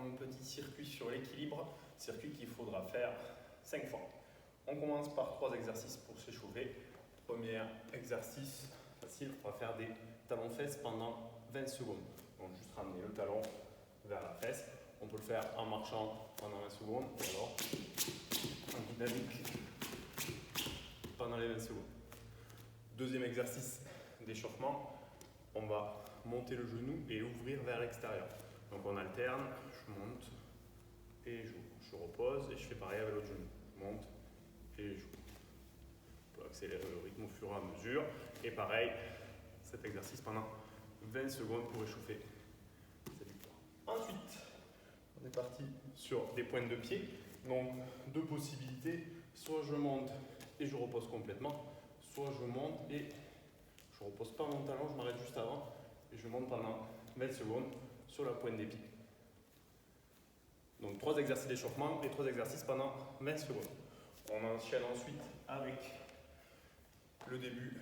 un petit circuit sur l'équilibre, circuit qu'il faudra faire 5 fois. On commence par 3 exercices pour s'échauffer. Premier exercice facile, on va faire des talons-fesses pendant 20 secondes. Donc juste ramener le talon vers la fesse. On peut le faire en marchant pendant 20 secondes ou alors en dynamique pendant les 20 secondes. Deuxième exercice d'échauffement, on va monter le genou et ouvrir vers l'extérieur. Donc on alterne, je monte et j'ouvre. Je repose et je fais pareil avec l'autre genou. Je monte et j'ouvre. On peut accélérer le rythme au fur et à mesure. Et pareil, cet exercice pendant 20 secondes pour échauffer cette victoire. Ensuite, on est parti sur des pointes de pied. Donc deux possibilités, soit je monte et je repose complètement, soit je monte et je repose pas mon talon, je m'arrête juste avant et je monte pendant 20 secondes sur la pointe des pieds. Donc 3 exercices d'échauffement et 3 exercices pendant 20 secondes. On enchaîne ensuite avec le début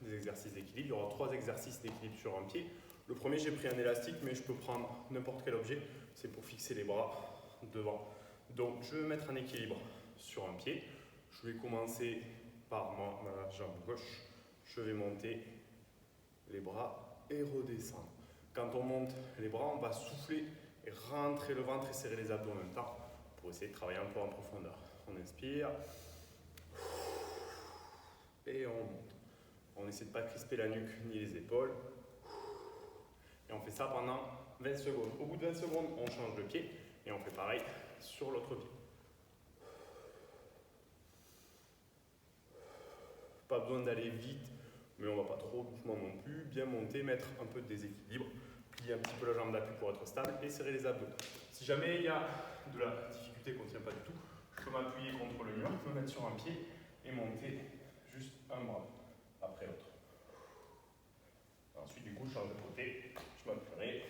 des exercices d'équilibre. Il y aura 3 exercices d'équilibre sur un pied. Le premier, j'ai pris un élastique, mais je peux prendre n'importe quel objet. C'est pour fixer les bras devant. Donc je vais mettre un équilibre sur un pied. Je vais commencer par ma jambe gauche. Je vais monter les bras et redescendre. Quand on monte les bras, on va souffler et rentrer le ventre et serrer les abdos en même temps pour essayer de travailler un peu en profondeur. On inspire et on monte. On essaie de ne pas crisper la nuque ni les épaules. Et on fait ça pendant 20 secondes. Au bout de 20 secondes, on change de pied et on fait pareil sur l'autre pied. Pas besoin d'aller vite, mais on ne va pas trop doucement non plus. Bien monter, mettre un peu de déséquilibre, plier un petit peu la jambe d'appui pour être stable et serrer les abdos. Si jamais il y a de la difficulté qu'on ne tient pas du tout, je peux m'appuyer contre le mur, me mettre sur un pied et monter juste un bras après l'autre. Ensuite, du coup, je change de côté, je m'appuierai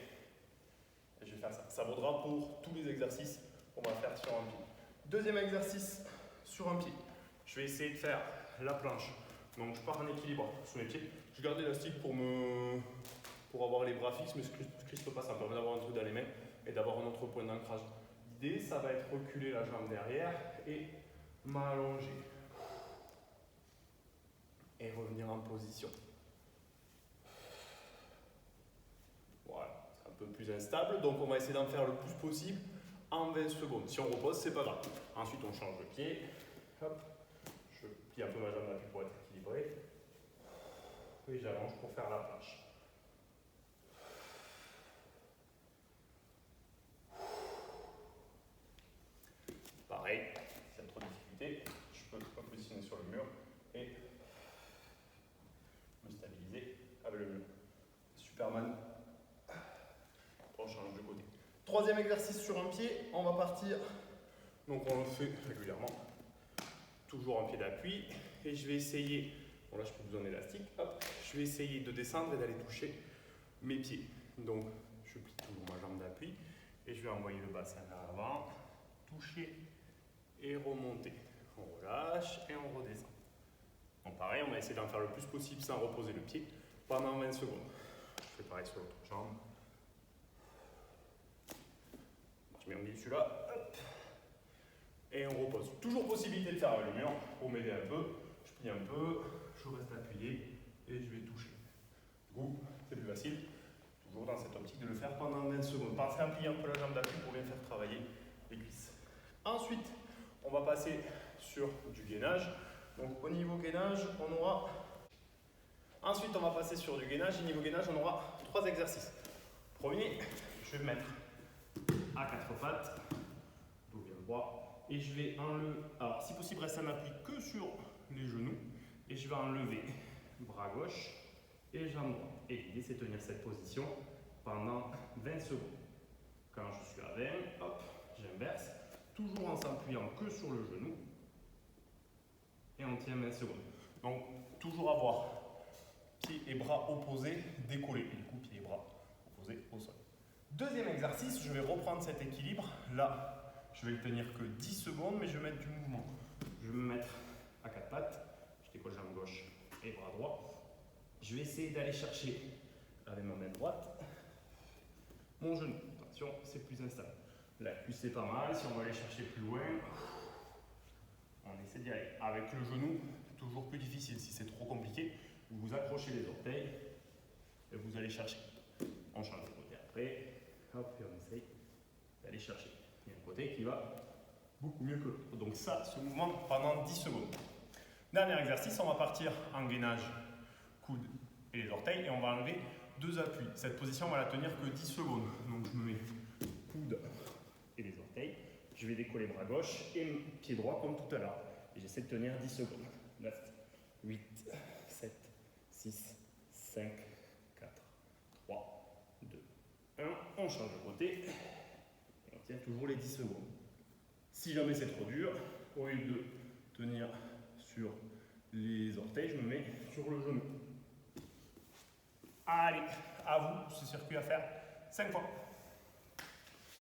et je vais faire ça. Ça vaudra pour tous les exercices qu'on va faire sur un pied. Deuxième exercice sur un pied. Je vais essayer de faire la planche. Donc, je pars en équilibre sur mes pieds. Je garde l'élastique pour avoir les bras fixes, mais je ne crispe pas, ça me permet d'avoir un truc dans les mains et d'avoir un autre point d'ancrage. L'idée, ça va être reculer la jambe derrière et m'allonger. Et revenir en position. Voilà, c'est un peu plus instable, donc on va essayer d'en faire le plus possible en 20 secondes. Si on repose, c'est pas grave. Ensuite, on change de pied. Hop, je plie un peu ma jambe d'appui pour être équilibré. Et j'allonge pour faire la planche. Pareil, s'il y a trop de difficulté, je peux me positionner sur le mur et me stabiliser avec le mur. Superman. On change de côté. Troisième exercice sur un pied, on va partir. Donc on le fait régulièrement. Toujours un pied d'appui. Et je vais essayer, bon là je peux besoin d'élastique, hop, je vais essayer de descendre et d'aller toucher mes pieds. Donc je plie toujours ma jambe d'appui et je vais envoyer le bassin vers l'avant, toucher et remonter. On relâche et on redescend. Donc pareil, on va essayer d'en faire le plus possible sans reposer le pied pendant 20 secondes. Je fais pareil sur l'autre jambe. Je mets en milieu celui-là, hop, et on repose. Toujours possibilité de faire avec le mur pour m'aider un peu. Je plie un peu, je reste appuyé et je vais toucher. Du coup, c'est plus facile. Toujours dans cette optique de le faire pendant 20 secondes. Pensez à plier un peu la jambe d'appui pour bien faire travailler les cuisses. Ensuite, on va passer sur du gainage. Donc au niveau gainage, on aura... Ensuite, on va passer sur du gainage. Et niveau gainage, on aura 3 exercices. Premier, je vais me mettre à 4 pattes, dos bien droit, et je vais enlever, alors si possible rester en appui que sur les genoux, et je vais enlever bras gauche et jambe droite. Et l'idée c'est de tenir cette position pendant 20 secondes. Quand je suis à 20, hop, j'inverse, toujours en s'appuyant que sur le genou, et on tient 20 secondes. Donc toujours avoir pieds et bras opposés décollés, et du coup pieds et bras opposés au sol. Deuxième exercice, je vais reprendre cet équilibre. Là, je vais le tenir que 10 secondes, mais je vais mettre du mouvement. Je vais me mettre à 4 pattes. Je décolle jambe gauche et bras droit. Je vais essayer d'aller chercher avec ma main droite mon genou. Attention, c'est plus instable. La cuisse c'est pas mal. Si on va aller chercher plus loin, on essaie d'y aller. Avec le genou, toujours plus difficile. Si c'est trop compliqué, vous accrochez les orteils et vous allez chercher. On change de côté après. Hop, et on essaye d'aller chercher. Il y a un côté qui va beaucoup mieux que l'autre. Donc ça, ce mouvement pendant 10 secondes. Dernier exercice, on va partir en gainage, coude et les orteils, et on va enlever 2 appuis. Cette position, on va la tenir que 10 secondes. Donc je me mets coude et les orteils. Je vais décoller bras gauche et pied droit comme tout à l'heure. Et j'essaie de tenir 10 secondes. 9, 8, 7, 6, 5, 4, 3, 2, 1. On change de côté. Et on tient toujours les 10 secondes. Si jamais c'est trop dur, au lieu de tenir sur les orteils, je me mets sur le genou. Allez, à vous, ce circuit à faire 5 fois.